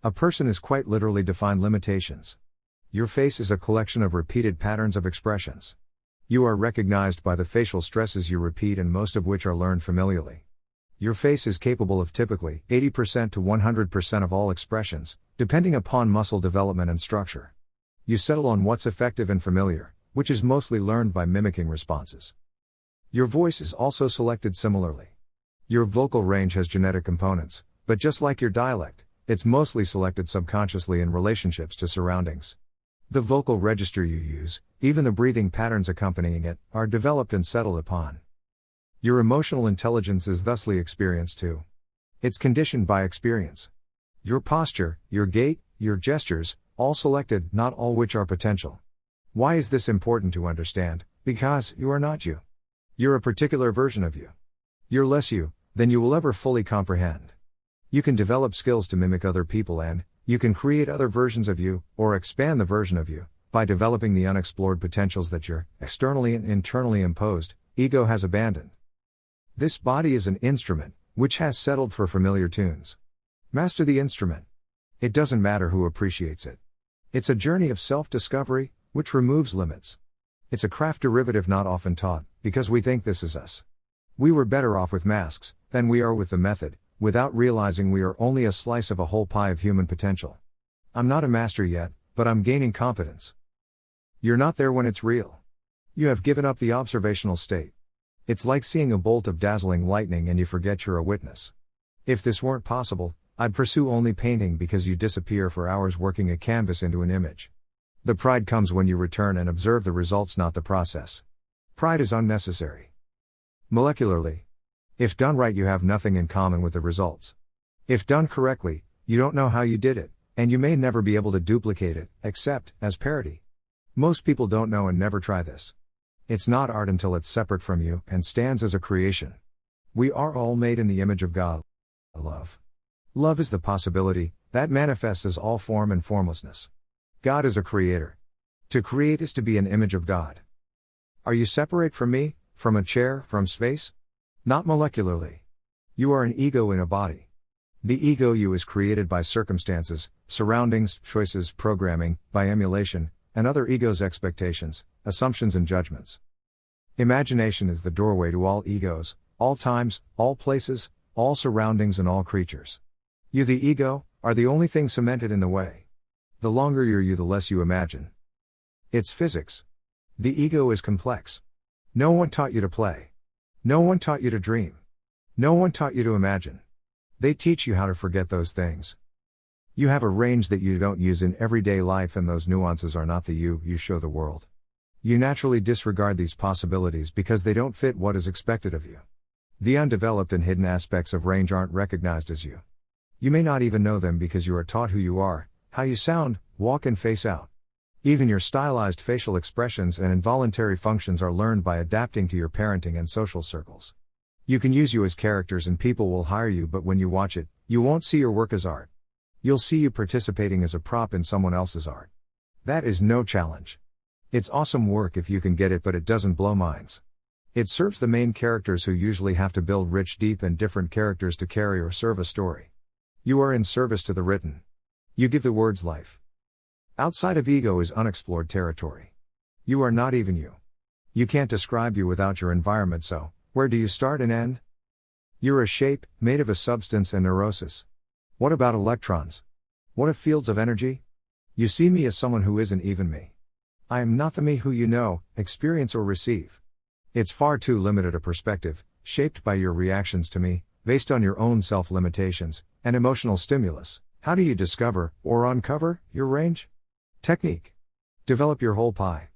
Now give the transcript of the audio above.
A person is quite literally defined limitations. Your face is a collection of repeated patterns of expressions. You are recognized by the facial stresses you repeat, and most of which are learned familially. Your face is capable of typically 80% to 100% of all expressions, depending upon muscle development and structure. You settle on what's effective and familiar, which is mostly learned by mimicking responses. Your voice is also selected similarly. Your vocal range has genetic components, but just like your dialect, it's mostly selected subconsciously in relationships to surroundings. The vocal register you use, even the breathing patterns accompanying it, are developed and settled upon. Your emotional intelligence is thusly experienced too. It's conditioned by experience. Your posture, your gait, your gestures, all selected, not all which are potential. Why is this important to understand? Because you are not you. You're a particular version of you. You're less you than you will ever fully comprehend. You can develop skills to mimic other people, and you can create other versions of you, or expand the version of you, by developing the unexplored potentials that your externally and internally imposed ego has abandoned. This body is an instrument, which has settled for familiar tunes. Master the instrument. It doesn't matter who appreciates it. It's a journey of self-discovery, which removes limits. It's a craft derivative not often taught, because we think this is us. We were better off with masks than we are with the method, without realizing we are only a slice of a whole pie of human potential. I'm not a master yet, but I'm gaining competence. You're not there when it's real. You have given up the observational state. It's like seeing a bolt of dazzling lightning and you forget you're a witness. If this weren't possible, I'd pursue only painting, because you disappear for hours working a canvas into an image. The pride comes when you return and observe the results, not the process. Pride is unnecessary. Molecularly, if done right, you have nothing in common with the results. If done correctly, you don't know how you did it, and you may never be able to duplicate it, except as parody. Most people don't know and never try this. It's not art until it's separate from you and stands as a creation. We are all made in the image of God. Love. Love is the possibility that manifests as all form and formlessness. God is a creator. To create is to be an image of God. Are you separate from me, from a chair, from space? Not molecularly. You are an ego in a body. The ego you is created by circumstances, surroundings, choices, programming, by emulation, and other ego's expectations, assumptions and judgments. Imagination is the doorway to all egos, all times, all places, all surroundings and all creatures. You, the ego, are the only thing cemented in the way. The longer you're you, the less you imagine. It's physics. The ego is complex. No one taught you to play. No one taught you to dream. No one taught you to imagine. They teach you how to forget those things. You have a range that you don't use in everyday life, and those nuances are not the you show the world. You naturally disregard these possibilities because they don't fit what is expected of you. The undeveloped and hidden aspects of range aren't recognized as you. You may not even know them because you are taught who you are, how you sound, walk and face out. Even your stylized facial expressions and involuntary functions are learned by adapting to your parenting and social circles. You can use you as characters and people will hire you, but when you watch it, you won't see your work as art. You'll see you participating as a prop in someone else's art. That is no challenge. It's awesome work if you can get it, but it doesn't blow minds. It serves the main characters, who usually have to build rich, deep and different characters to carry or serve a story. You are in service to the written. You give the words life. Outside of ego is unexplored territory. You are not even you. You can't describe you without your environment, so where do you start and end? You're a shape, made of a substance and neurosis. What about electrons? What of fields of energy? You see me as someone who isn't even me. I am not the me who you know, experience or receive. It's far too limited a perspective, shaped by your reactions to me, based on your own self-limitations, and emotional stimulus. How do you discover, or uncover, your range? Technique. Develop your whole pie.